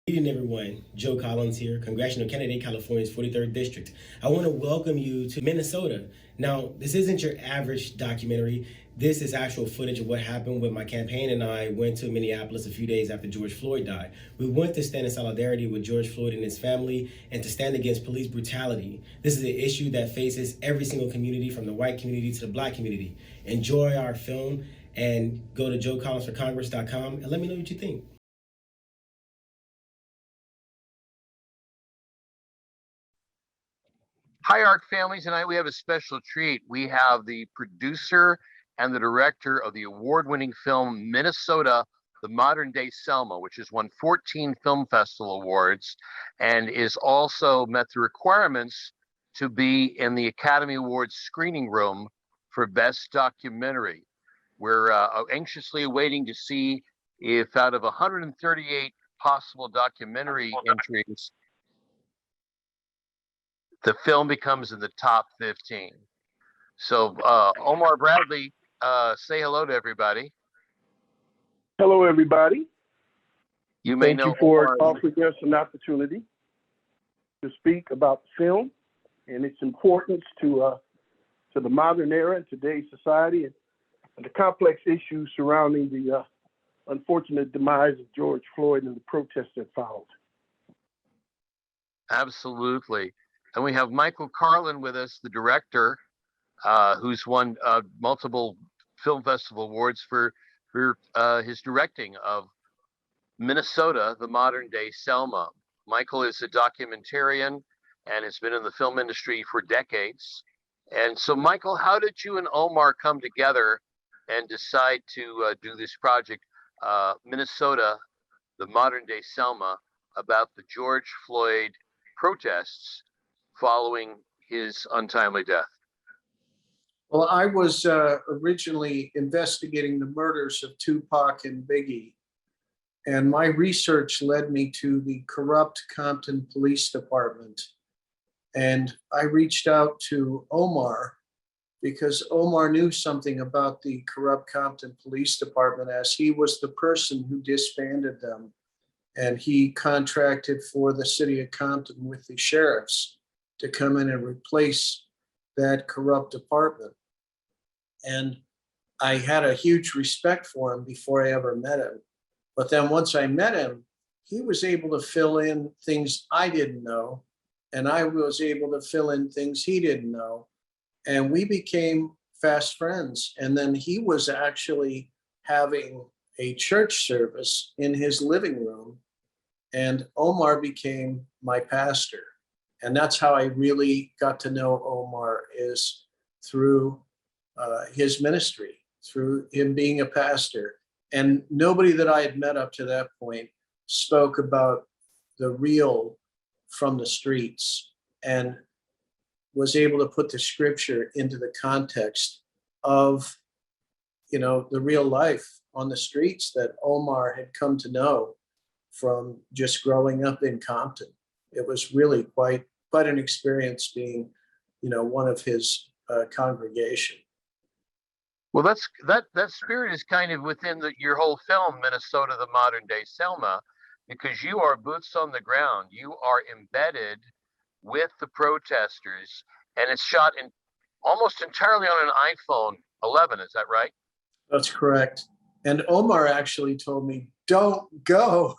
Good evening, everyone. Joe Collins here, congressional candidate, California's 43rd District. I want to welcome you to Minnesota. Now, this isn't your average documentary. This is actual footage of what happened when my campaign and I went to Minneapolis a few days after George Floyd died. We went to stand in solidarity with George Floyd and his family and to stand against police brutality. This is an issue that faces every single community, from the white community to the black community. Enjoy our film and go to joecollinsforcongress.com and let me know what you think. Hi, ARC family. Tonight we have a special treat. We have the producer and the director of the award-winning film Minnesota, the Modern Day Selma, which has won 14 film festival awards and is also met the requirements to be in the Academy Awards screening room for Best Documentary. We're anxiously waiting to see if out of 138 possible documentary entries, the film becomes in the top 15. So Omar Bradley, say hello to everybody. Hello, everybody. You may Thank know you for Omar. offering us an opportunity to speak about film and its importance to the modern era and today's society, and the complex issues surrounding the unfortunate demise of George Floyd and the protests that followed. Absolutely. And we have Michael Carlin with us, the director, who's won multiple film festival awards for his directing of Minnesota, the Modern Day Selma. Michael is a documentarian and has been in the film industry for decades. And so, Michael, how did you and Omar come together and decide to do this project, Minnesota, the Modern Day Selma, about the George Floyd protests following his untimely death? Well, I was originally investigating the murders of Tupac and Biggie, and my research led me to the corrupt Compton Police Department. And I reached out to Omar because Omar knew something about the corrupt Compton Police Department, as he was the person who disbanded them. And he contracted for the city of Compton with the sheriffs to come in and replace that corrupt department. And I had a huge respect for him before I ever met him. But then once I met him, he was able to fill in things I didn't know, and I was able to fill in things he didn't know. And we became fast friends. And then he was actually having a church service in his living room, and Omar became my pastor. And that's how I really got to know Omar, is through his ministry, through him being a pastor. And nobody that I had met up to that point spoke about the real from the streets and was able to put the scripture into the context of, the real life on the streets that Omar had come to know from just growing up in Compton. It was really quite an experience being, one of his congregation. Well, that spirit is kind of within your whole film, Minnesota, the Modern Day Selma, because you are boots on the ground. You are embedded with the protesters, and it's shot in almost entirely on an iPhone 11. Is that right? That's correct. And Omar actually told me, "Don't go."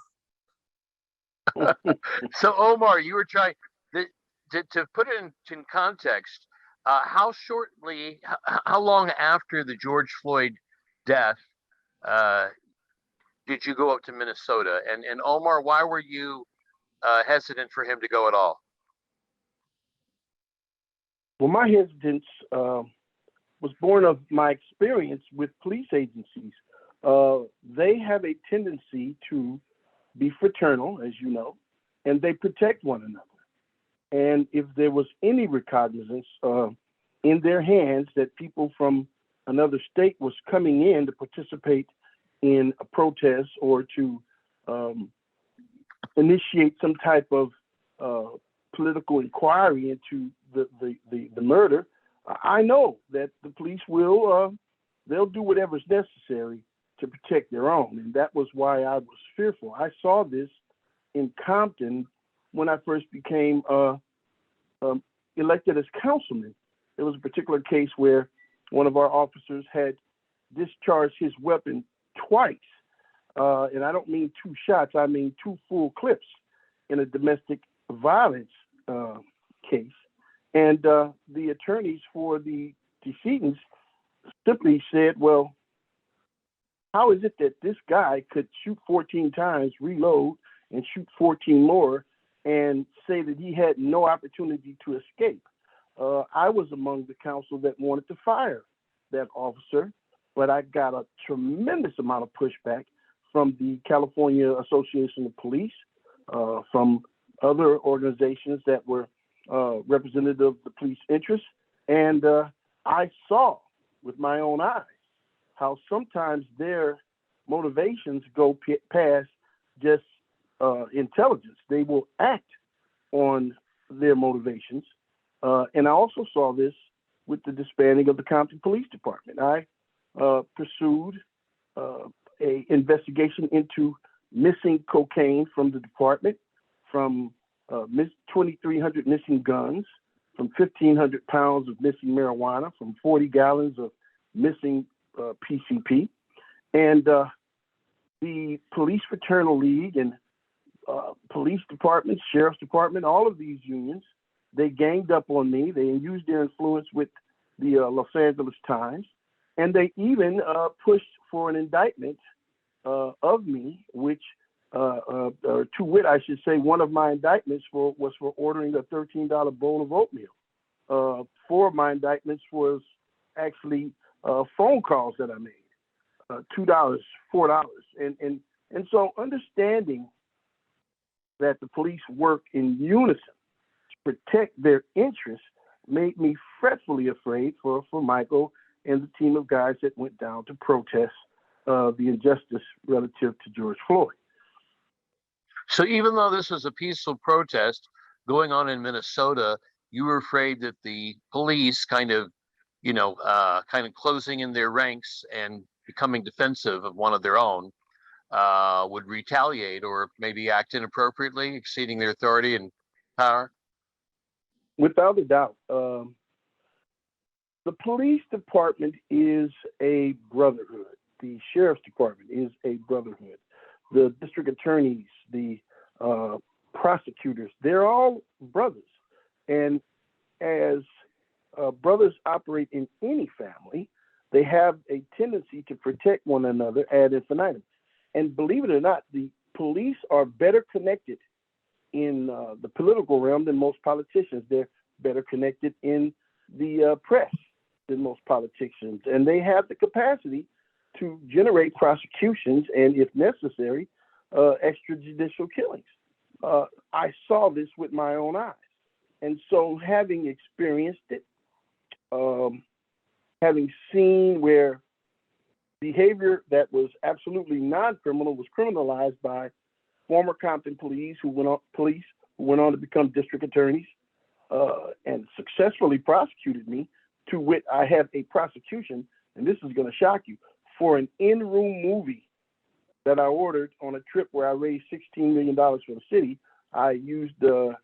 So, Omar, you were trying to put it in context. How long after the George Floyd death did you go up to Minnesota? And Omar, why were you hesitant for him to go at all? Well, my hesitance was born of my experience with police agencies. They have a tendency to be fraternal, as you know, and they protect one another. And if there was any recognizance in their hands that people from another state was coming in to participate in a protest or to initiate some type of political inquiry into the murder, I know that the police they'll do whatever's necessary to protect their own. And that was why I was fearful. I saw this in Compton when I first became elected as councilman. There was a particular case where one of our officers had discharged his weapon twice. And I don't mean 2 shots, I mean 2 full clips in a domestic violence case. And the attorneys for the decedents simply said, well, how is it that this guy could shoot 14 times, reload, and shoot 14 more, and say that he had no opportunity to escape? I was among the council that wanted to fire that officer, but I got a tremendous amount of pushback from the California Association of Police, from other organizations that were representative of the police interests. And I saw with my own eyes how sometimes their motivations go past just intelligence. They will act on their motivations. And I also saw this with the disbanding of the Compton Police Department. I pursued a investigation into missing cocaine from the department, from 2,300 missing guns, from 1,500 pounds of missing marijuana, from 40 gallons of missing PCP. And the Police Fraternal League and police departments, sheriff's department, all of these unions, they ganged up on me. They used their influence with the Los Angeles Times, and they even pushed for an indictment of me, which, to wit, I should say, one of my indictments was for ordering a $13 bowl of oatmeal. 4 of my indictments was actually phone calls that I made, $2, $4, and so understanding that the police work in unison to protect their interests made me fretfully afraid for Michael and the team of guys that went down to protest the injustice relative to George Floyd. So even though this was a peaceful protest going on in Minnesota, you were afraid that the police kind of closing in their ranks and becoming defensive of one of their own would retaliate or maybe act inappropriately, exceeding their authority and power? Without a doubt. The police department is a brotherhood. The sheriff's department is a brotherhood. The district attorneys, the prosecutors, they're all brothers. And as brothers operate in any family, they have a tendency to protect one another ad infinitum. And believe it or not, the police are better connected in the political realm than most politicians. They're better connected in the press than most politicians. And they have the capacity to generate prosecutions and, if necessary, extrajudicial killings. I saw this with my own eyes. And so having experienced it, having seen where behavior that was absolutely non-criminal was criminalized by former Compton police who went on to become district attorneys and successfully prosecuted me. To wit, I have a prosecution, and this is going to shock you, for an in-room movie that I ordered on a trip where I raised $16 million for the city. I used the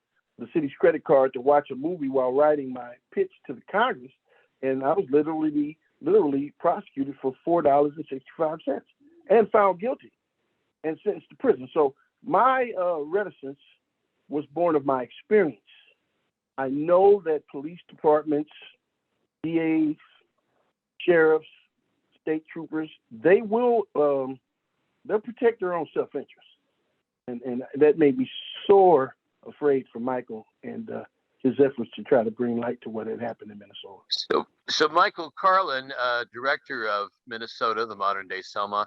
city's credit card to watch a movie while writing my pitch to the Congress, and I was literally prosecuted for $4.65 and found guilty and sentenced to prison. So my reticence was born of my experience. I know that police departments, DAs, sheriffs, state troopers, they'll protect their own self-interest. And that made me sore afraid for Michael and his efforts to try to bring light to what had happened in Minnesota. So Michael Carlin, director of Minnesota, the Modern Day Selma,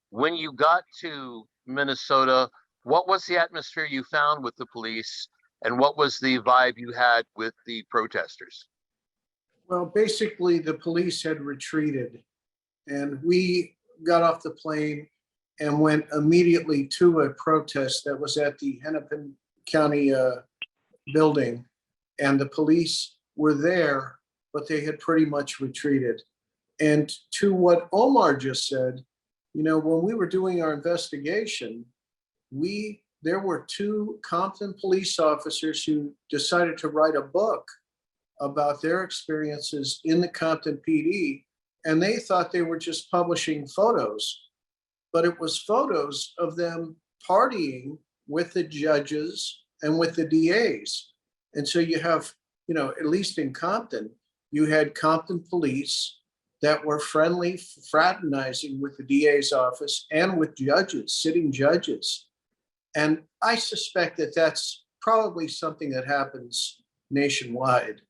when you got to Minnesota, what was the atmosphere you found with the police, and what was the vibe you had with the protesters? Well, basically, the police had retreated, and we got off the plane and went immediately to a protest that was at the Hennepin County building, and the police were there, but they had pretty much retreated. And to what Omar just said, when we were doing our investigation, we there were two Compton police officers who decided to write a book about their experiences in the Compton PD, and they thought they were just publishing photos, but it was photos of them partying with the judges and with the DAs. And so you have, at least in Compton, you had Compton police that were friendly, fraternizing with the DA's office and with judges, sitting judges. And I suspect that that's probably something that happens nationwide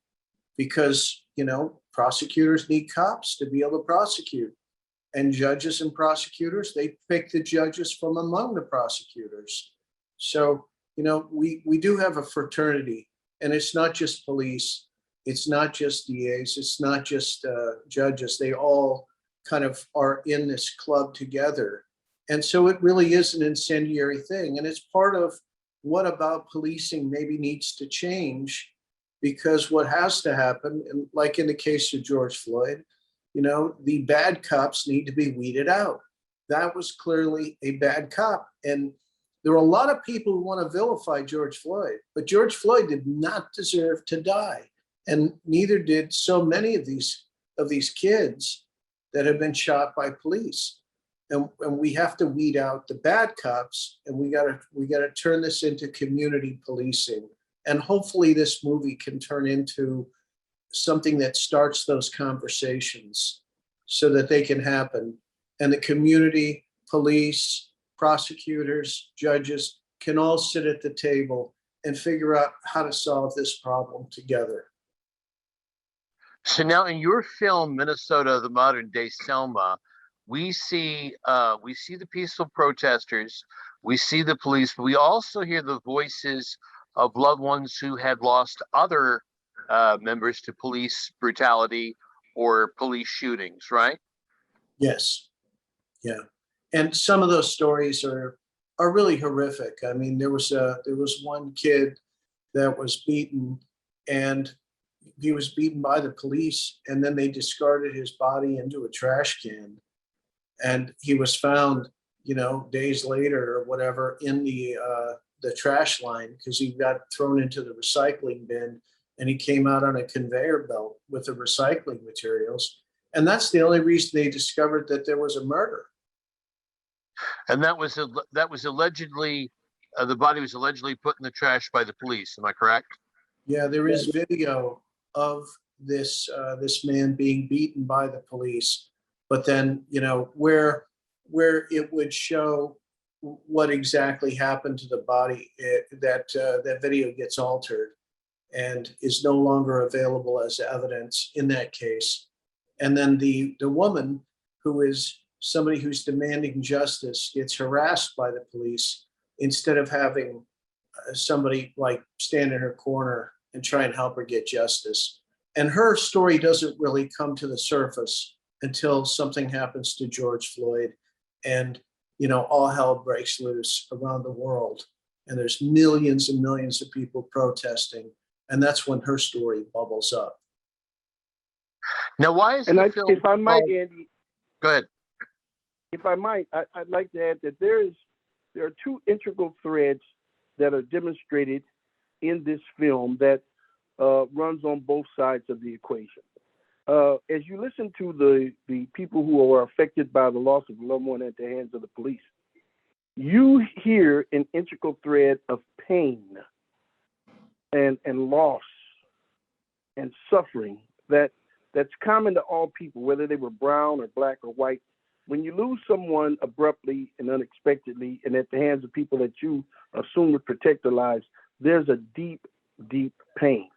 because, prosecutors need cops to be able to prosecute. And judges and prosecutors, they pick the judges from among the prosecutors. So, we do have a fraternity, and it's not just police. It's not just DAs. It's not just judges. They all kind of are in this club together. And so it really is an incendiary thing. And it's part of what about policing maybe needs to change, because what has to happen, and like in the case of George Floyd, the bad cops need to be weeded out. That was clearly a bad cop. And there are a lot of people who want to vilify George Floyd, but George Floyd did not deserve to die. And neither did so many of these kids that have been shot by police. And we have to weed out the bad cops, and we gotta turn this into community policing. And hopefully this movie can turn into something that starts those conversations so that they can happen. And the community, police, prosecutors, judges can all sit at the table and figure out how to solve this problem together. So now in your film, Minnesota, the Modern Day Selma, we see the peaceful protesters, we see the police, but we also hear the voices of loved ones who had lost other members to police brutality or police shootings, right? Yes. Yeah. And some of those stories are really horrific. I mean, there was one kid that was beaten, and he was beaten by the police, and then they discarded his body into a trash can. And he was found, days later or whatever in the trash line because he got thrown into the recycling bin, and he came out on a conveyor belt with the recycling materials. And that's the only reason they discovered that there was a murder. And that was allegedly the body was allegedly put in the trash by the police. Am I correct? Yeah, there is video of this man being beaten by the police, but then where it would show what exactly happened to the body, that video gets altered and is no longer available as evidence in that case. And then the woman, who is somebody who's demanding justice, gets harassed by the police instead of having somebody like stand in her corner and try and help her get justice. And her story doesn't really come to the surface until something happens to George Floyd, and all hell breaks loose around the world, and there's millions and millions of people protesting, and that's when her story bubbles up. Now, why is And the film? if I might, Andy, Go ahead. if I might, I'd like to add that there are two integral threads that are demonstrated in this film that runs on both sides of the equation. As you listen to the people who are affected by the loss of a loved one at the hands of the police, you hear an integral thread of pain and loss and suffering that's common to all people, whether they were brown or black or white. When you lose someone abruptly and unexpectedly and at the hands of people that you assume would protect their lives, there's a deep, deep pain.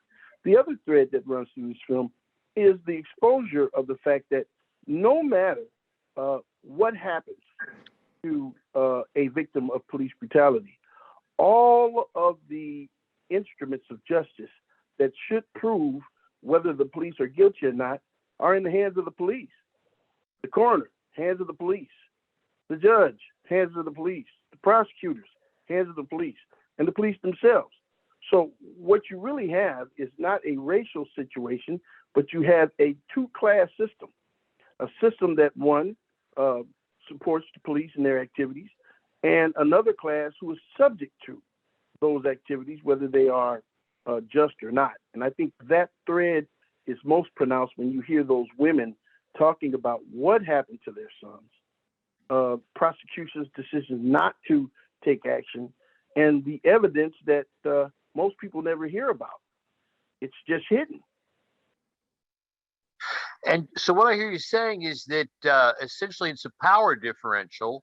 The other thread that runs through this film is the exposure of the fact that no matter what happens to a victim of police brutality, all of the instruments of justice that should prove whether the police are guilty or not are in the hands of the police. The coroner, hands of the police. The judge, hands of the police. The prosecutors, hands of the police. And the police themselves. So what you really have is not a racial situation, but you have a two-class system. A system that, one, supports the police in their activities, and another class who is subject to those activities, whether they are just or not. And I think that thread is most pronounced when you hear those women talking about what happened to their sons, prosecution's decision not to take action, and the evidence that most people never hear about. It's just hidden. And so what I hear you saying is that essentially it's a power differential.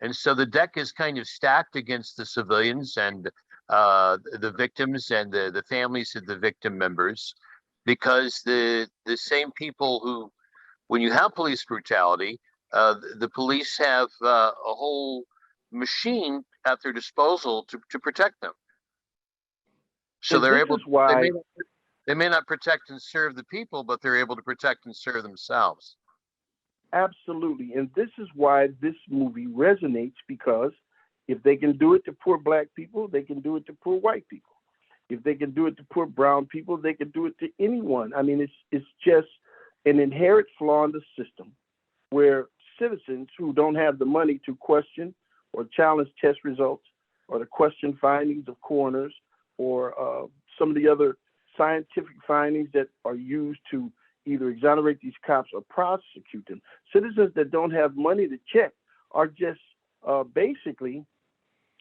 And so the deck is kind of stacked against the civilians and the victims and the families of the victim members, because the same people who, when you have police brutality, the police have a whole machine at their disposal to protect them. So And they're this able. is why They may not protect and serve the people, but they're able to protect and serve themselves. absolutely, and this is why this movie resonates, because if they can do it to poor black people, they can do it to poor white people. If they can do it to poor brown people, they can do it to anyone. I mean, it's just an inherent flaw in the system where citizens who don't have the money to question or challenge test results or to question findings of coroners or some of the other scientific findings that are used to either exonerate these cops or prosecute them. Citizens that don't have money to check are just basically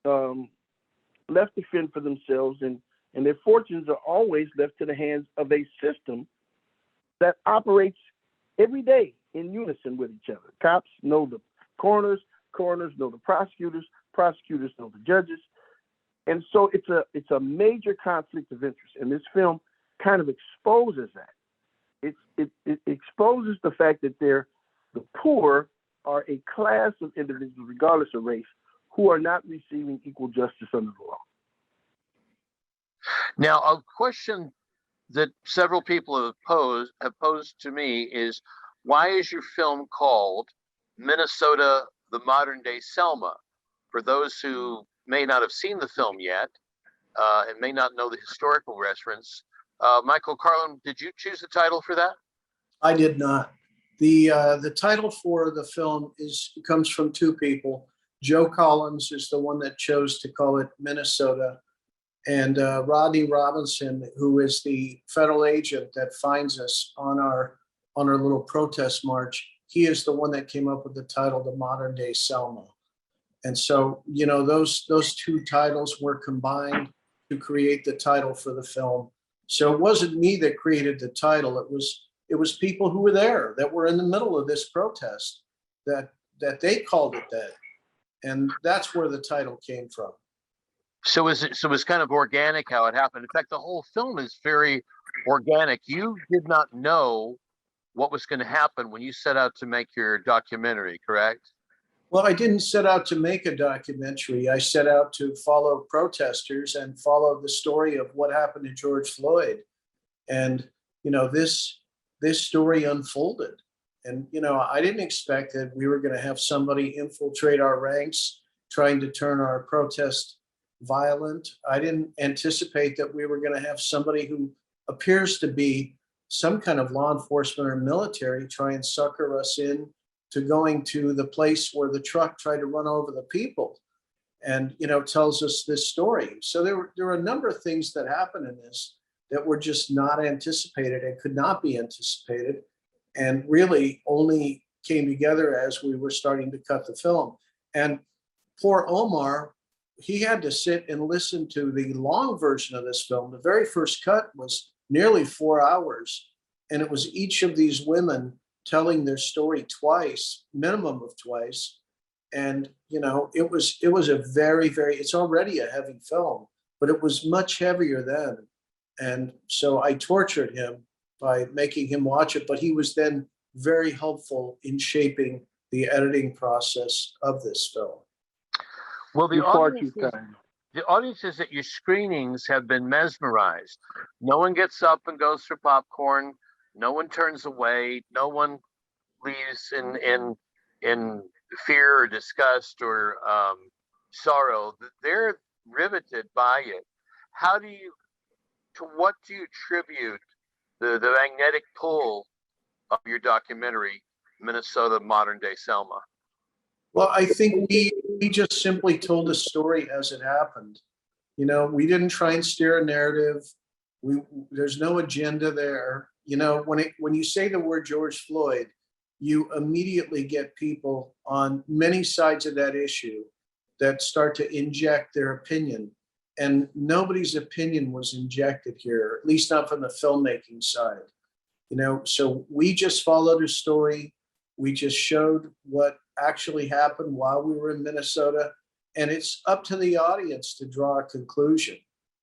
left to fend for themselves, and their fortunes are always left to the hands of a system that operates every day in unison with each other. Cops know the coroners, coroners know the prosecutors, prosecutors know the judges. And so it's a major conflict of interest, and this film kind of exposes that. It exposes the fact that the poor are a class of individuals, regardless of race, who are not receiving equal justice under the law. Now, a question that several people have posed to me is, why is your film called Minnesota, the Modern Day Selma? For those who may not have seen the film yet and may not know the historical reference, Michael Carlin, did you choose the title for that? I did not. The title for the film comes from two people. Joe Collins is the one that chose to call it Minnesota, and Rodney Robinson, who is the federal agent that finds us on our little protest march. He is the one that came up with the title, The Modern Day Selma. And so, you know, those two titles were combined to create the title for the film. So it wasn't me that created the title. It was people who were there, that were in the middle of this protest, that they called it that. And that's where the title came from. So it's kind of organic how it happened. In fact, the whole film is very organic. You did not know what was going to happen when you set out to make your documentary, correct? Well, I didn't set out to make a documentary. I set out to follow protesters and follow the story of what happened to George Floyd. And, you know, this story unfolded. And, you know, I didn't expect that we were going to have somebody infiltrate our ranks, trying to turn our protest violent. I didn't anticipate that we were going to have somebody who appears to be some kind of law enforcement or military try and sucker us in to going to the place where the truck tried to run over the people, and, you know, tells us this story. So there were a number of things that happened in this that were just not anticipated and could not be anticipated, and really only came together as we were starting to cut the film. And poor Omar, he had to sit and listen to the long version of this film. The very first cut was nearly 4 hours, and it was each of these women telling their story twice, minimum of twice. And, you know, it was a very, very, it's already a heavy film, but it was much heavier then. And so I tortured him by making him watch it, but he was then very helpful in shaping the editing process of this film. Well, the The audiences at your screenings have been mesmerized. No one gets up and goes for popcorn. No one turns away. No one leaves in fear or disgust or sorrow. They're riveted by it. To what do you attribute the magnetic pull of your documentary, Minnesota, Modern Day Selma? Well, I think We just simply told the story as it happened. You know, we didn't try and steer a narrative. There's no agenda there. You know, when you say the word George Floyd, you immediately get people on many sides of that issue that start to inject their opinion. And nobody's opinion was injected here, at least not from the filmmaking side. You know, so we just followed a story. We just showed what actually happened while we were in Minnesota. And it's up to the audience to draw a conclusion.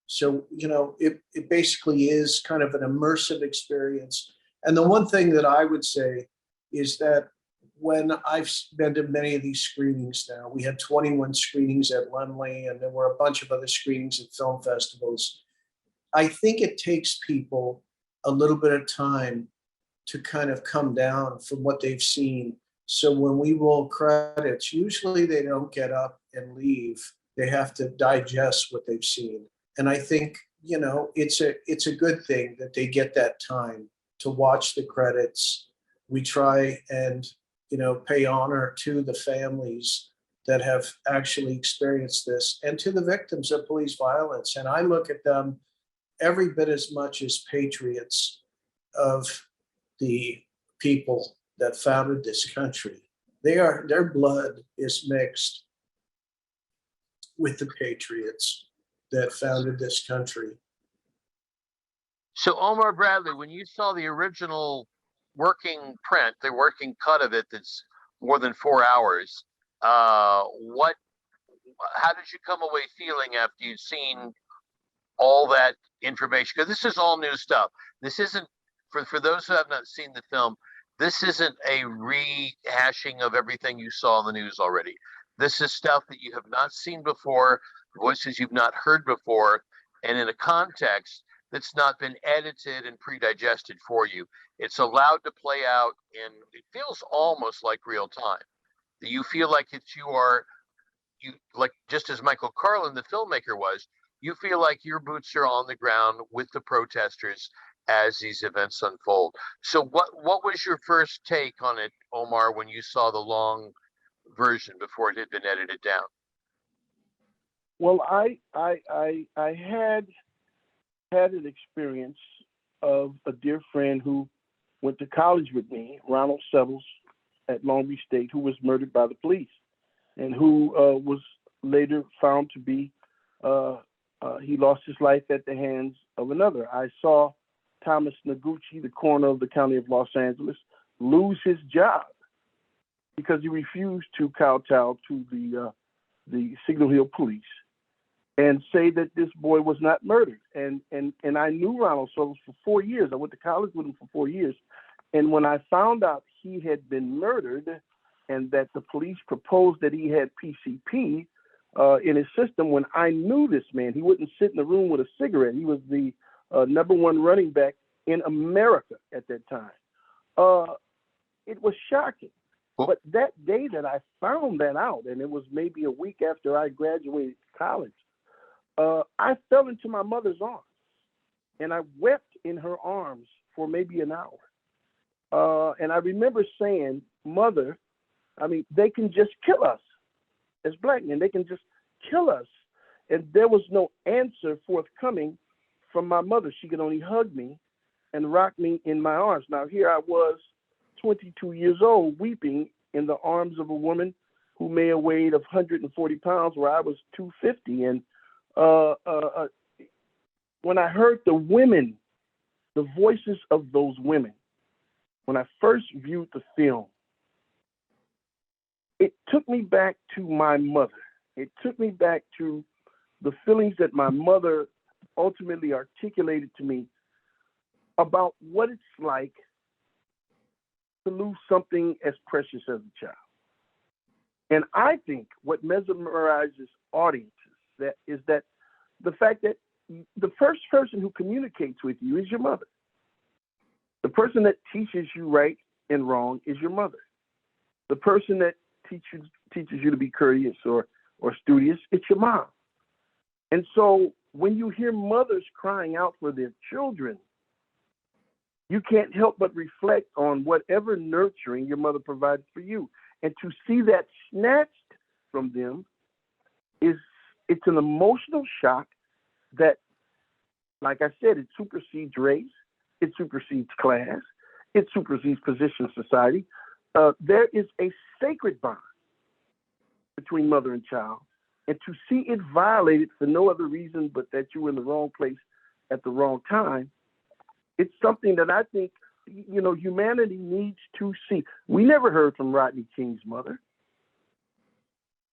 So, you know, it basically is kind of an immersive experience. And the one thing that I would say is that when I've been to many of these screenings now, we had 21 screenings at Lumley, and there were a bunch of other screenings at film festivals. I think it takes people a little bit of time to kind of come down from what they've seen. So when we roll credits, usually they don't get up and leave. They have to digest what they've seen. And I think, you know, it's a good thing that they get that time to watch the credits. We try and, you know, pay honor to the families that have actually experienced this and to the victims of police violence. And I look at them every bit as much as patriots of the people that founded this country. Their blood is mixed with the patriots that founded this country. So Omar Bradley, when you saw the original working print, the working cut of it that's more than 4 hours, how did you come away feeling after you'd seen all that information? Because this is all new stuff. This isn't, for those who have not seen the film, this isn't a rehashing of everything you saw in the news already. This is stuff that you have not seen before, voices you've not heard before, and in a context that's not been edited and pre-digested for you. It's allowed to play out, and it feels almost like real time. You feel like like just as Michael Carlin, the filmmaker, was, you feel like your boots are on the ground with the protesters as these events unfold. So what was your first take on it, Omar, when you saw the long version before it had been edited down? Well, I had an experience of a dear friend who went to college with me, Ronald Sevels at Long Beach State, who was murdered by the police and who was later found to be, he lost his life at the hands of another. I saw Thomas Noguchi, the coroner of the county of Los Angeles, lose his job because he refused to kowtow to the Signal Hill police and say that this boy was not murdered. And I knew Ronald Sevels for 4 years. I went to college with him for 4 years. And when I found out he had been murdered and that the police proposed that he had PCP in his system, when I knew this man, he wouldn't sit in the room with a cigarette. He was the number one running back in America at that time. It was shocking. But that day that I found that out, and it was maybe a week after I graduated college, I fell into my mother's arms and I wept in her arms for maybe an hour. And I remember saying, Mother, I mean, they can just kill us as black men. They can just kill us. And there was no answer forthcoming from my mother. She could only hug me and rock me in my arms. Now, here I was, 22 years old, weeping in the arms of a woman who may have weighed 140 pounds, where I was 250. And when I heard the women, the voices of those women, when I first viewed the film, it took me back to my mother. It took me back to the feelings that my mother ultimately articulated to me about what it's like to lose something as precious as a child. And I think what mesmerizes audiences is that the fact that the first person who communicates with you is your mother. The person that teaches you right and wrong is your mother. The person that teaches you to be courteous or studious, it's your mom. And so when you hear mothers crying out for their children, you can't help but reflect on whatever nurturing your mother provided for you. And to see that snatched from them is it's an emotional shock that, like I said, it supersedes race, it supersedes class, it supersedes position in society. There is a sacred bond between mother and child, and to see it violated for no other reason but that you were in the wrong place at the wrong time, it's something that I think, humanity needs to see. We never heard from Rodney King's mother.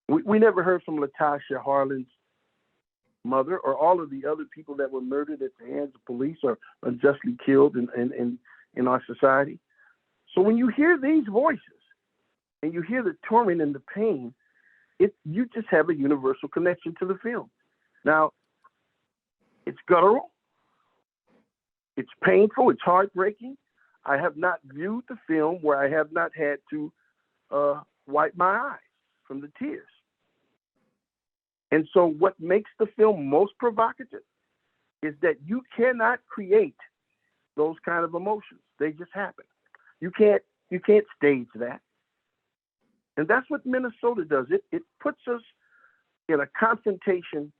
We never heard from Latasha Harlan's mother, or all of the other people that were murdered at the hands of police or unjustly killed in our society. So when you hear these voices and you hear the torment and the pain, you just have a universal connection to the film. Now, it's guttural, it's painful, it's heartbreaking. I have not viewed the film where I have not had to wipe my eyes from the tears. And so what makes the film most provocative is that you cannot create those kind of emotions. They just happen. You can't stage that. And that's what Minnesota does. It puts us in a confrontation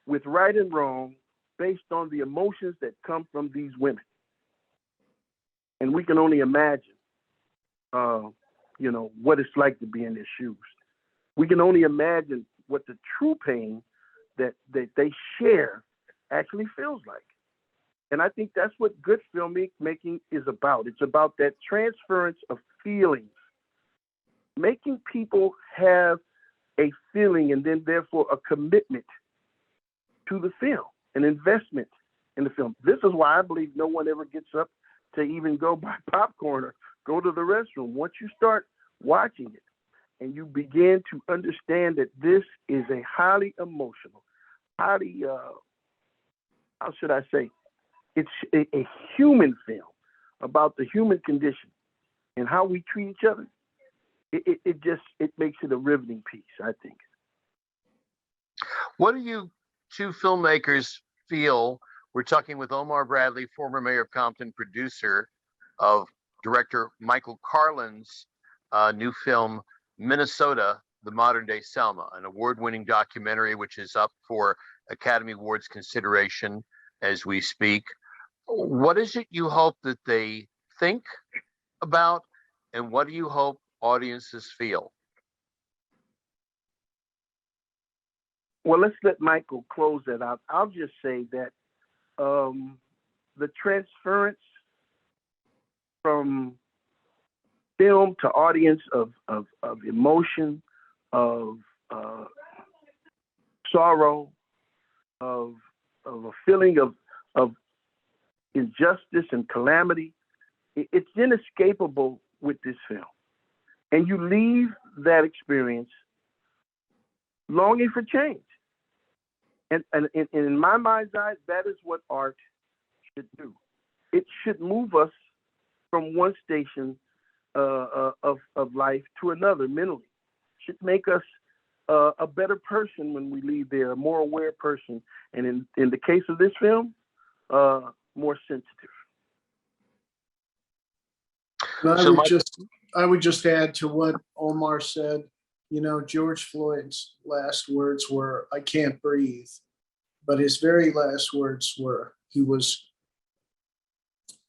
with right and wrong based on the emotions that come from these women. And we can only imagine, what it's like to be in their shoes. We can only imagine what the true pain that they share actually feels like. And I think that's what good filmmaking is about. It's about that transference of feelings, making people have a feeling and then therefore a commitment to the film, an investment in the film. This is why I believe no one ever gets up to even go buy popcorn or go to the restroom. Once you start watching it and you begin to understand that this is a highly emotional, highly, how should I say, it's a human film about the human condition and how we treat each other. It makes it a riveting piece, I think. What do you two filmmakers feel? We're talking with Omar Bradley, former mayor of Compton, producer of director Michael Carlin's new film, Minnesota, the Modern Day Selma, an award-winning documentary which is up for Academy Awards consideration as we speak. What is it you hope that they think about, and what do you hope audiences feel? Well, let's let Michael close that out. I'll just say that the transference from film to audience of emotion, of sorrow, of a feeling of injustice and calamity, it's inescapable with this film. And you leave that experience longing for change. And in my mind's eye, that is what art should do. It should move us from one station of life to another mentally. It should make us a better person when we leave there, a more aware person. And in the case of this film, more sensitive. I would just add to what Omar said. George Floyd's last words were, "I can't breathe." But his very last words were,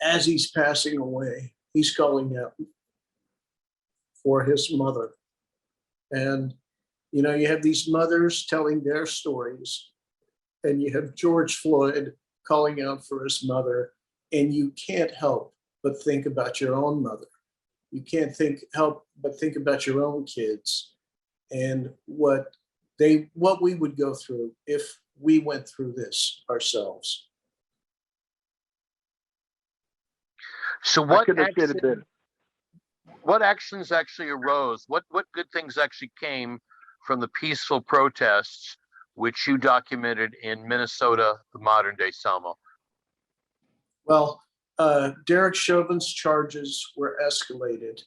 as he's passing away, he's calling out for his mother. And, you have these mothers telling their stories, and you have George Floyd calling out for his mother, and you can't help but think about your own mother. You can't help but think about your own kids and what we would go through if we went through this ourselves. So what actions actually arose? What good things actually came from the peaceful protests which you documented in Minnesota, the Modern Day Selma? Well, Derek Chauvin's charges were escalated.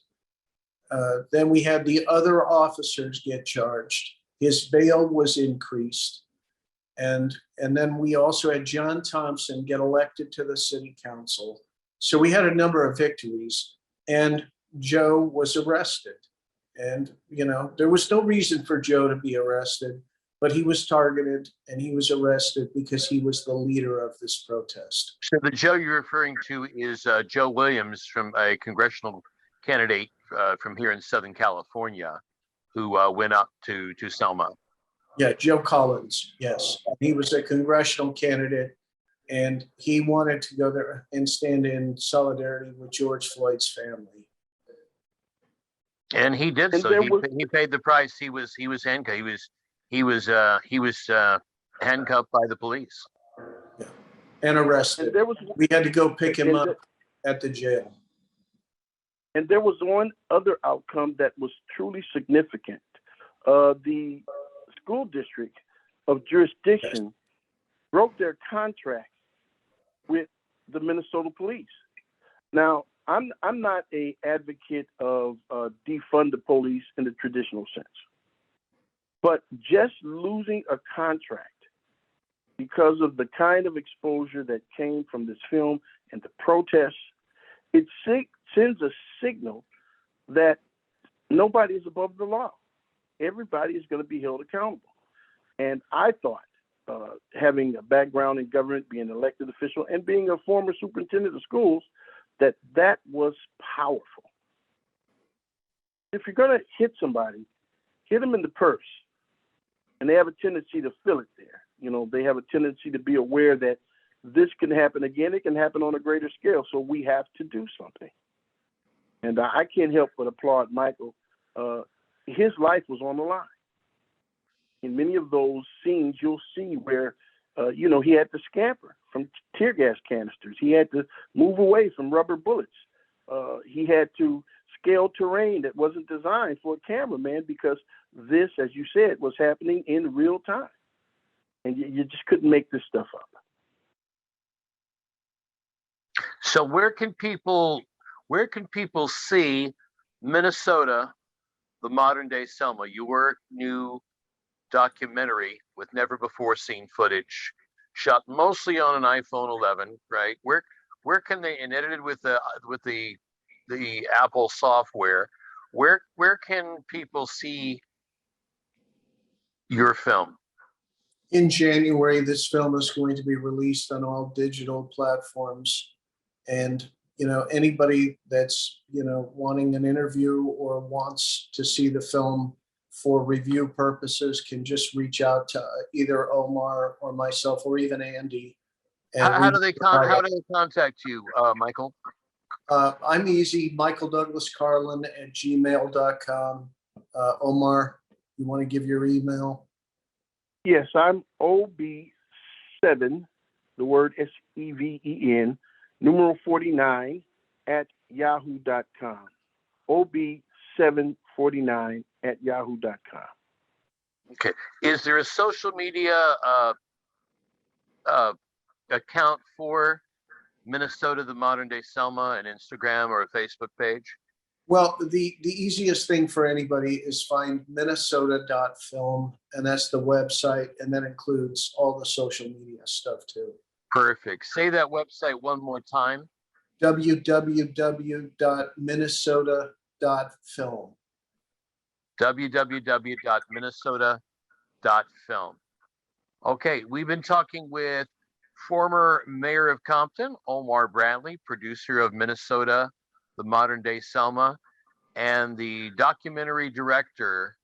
Then we had the other officers get charged. His bail was increased. And then we also had John Thompson get elected to the city council. So we had a number of victories, and Joe was arrested. And, there was no reason for Joe to be arrested, but he was targeted and he was arrested because he was the leader of this protest. So the Joe you're referring to is Joe Williams, from a congressional candidate from here in Southern California, who went up to Selma. Yeah, Joe Collins, yes. He was a congressional candidate, and he wanted to go there and stand in solidarity with George Floyd's family. And he did And so. He paid the price. He was handcuffed. He was handcuffed by the police. Yeah. And arrested. We had to go pick him up at the jail. And there was one other outcome that was truly significant. The school district of jurisdiction broke their contract with the Minnesota police. Now, I'm not an advocate of defund the police in the traditional sense, but just losing a contract because of the kind of exposure that came from this film and the protests, it sends a signal that nobody is above the law. Everybody is going to be held accountable. And I thought, having a background in government, being an elected official, and being a former superintendent of schools, that was powerful. If you're going to hit somebody, hit them in the purse. And they have a tendency to feel it there. They have a tendency to be aware that this can happen again. It can happen on a greater scale. So we have to do something. And I can't help but applaud Michael. His life was on the line. In many of those scenes, you'll see where, he had to scamper from tear gas canisters. He had to move away from rubber bullets. He had to scale terrain that wasn't designed for a cameraman because this, as you said, was happening in real time. And you just couldn't make this stuff up. So where can people see Minnesota, the Modern Day Selma, your new documentary with never before seen footage, shot mostly on an iPhone 11, right? Where can they, and edited with the Apple software, where can people see your film? In January, this film is going to be released on all digital platforms. And, anybody that's, wanting an interview or wants to see the film for review purposes can just reach out to either Omar or myself or even Andy. How do they contact you, Michael? I'm easy, Michael Douglas Carlin at gmail.com. Omar, you want to give your email? Yes, I'm OB7, the word SEVEN, numeral 49 at yahoo.com. OB749 at yahoo.com. Okay. Is there a social media account for Minnesota, the Modern Day Selma, an Instagram or a Facebook page? Well, the easiest thing for anybody is find minnesota.film, and that's the website, and that includes all the social media stuff too. Perfect. Say that website one more time. www.minnesota.film. www.minnesota.film. Okay, we've been talking with former mayor of Compton, Omar Bradley, producer of Minnesota, the Modern Day Selma, and the documentary director,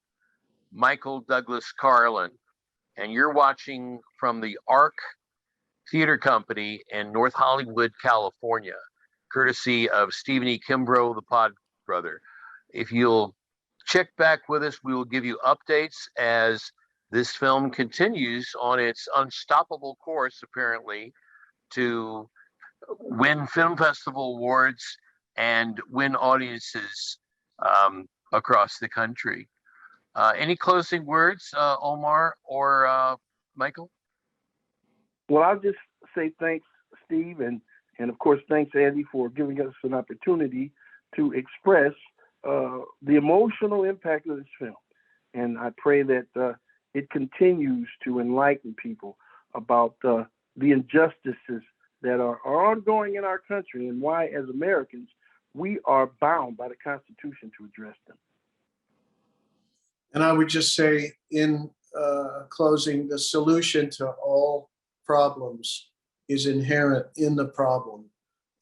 Michael Douglas Carlin. And you're watching from the Arc Theater Company in North Hollywood, California, courtesy of Stephen E. Kimbrough, the Pod Brother. If you'll check back with us, we will give you updates as this film continues on its unstoppable course, apparently, to win film festival awards and win audiences across the country. Any closing words, Omar or Michael? Well, I'll just say thanks, Steve, and of course, thanks, Andy, for giving us an opportunity to express the emotional impact of this film. And I pray that it continues to enlighten people about the injustices that are ongoing in our country and why, as Americans, we are bound by the Constitution to address them. And I would just say in closing, the solution to all problems is inherent in the problem.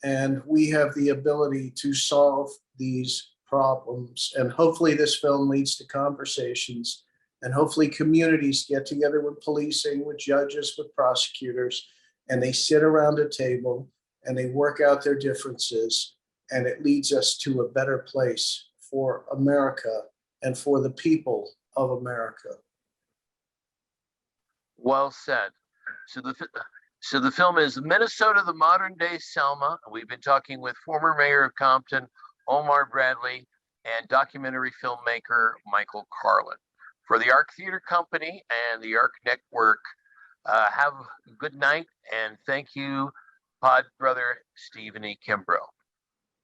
And we have the ability to solve these problems. And hopefully this film leads to conversations, and hopefully communities get together with policing, with judges, with prosecutors, and they sit around a table and they work out their differences. And it leads us to a better place for America and for the people of America. Well said. So the film is Minnesota, the Modern Day Selma. We've been talking with former mayor of Compton, Omar Bradley, and documentary filmmaker Michael Carlin. For the Arc Theater Company and the Arc Network, have a good night, and thank you, Pod Brother Stephen E. Kimbrough.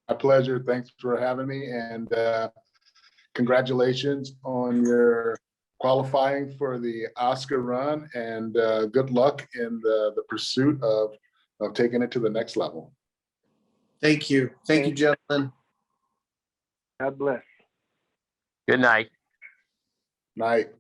My pleasure. Thanks for having me, and congratulations on your qualifying for the Oscar run, and good luck in the pursuit of taking it to the next level. Thank you. Thank you, gentlemen. God bless. Good night. Night.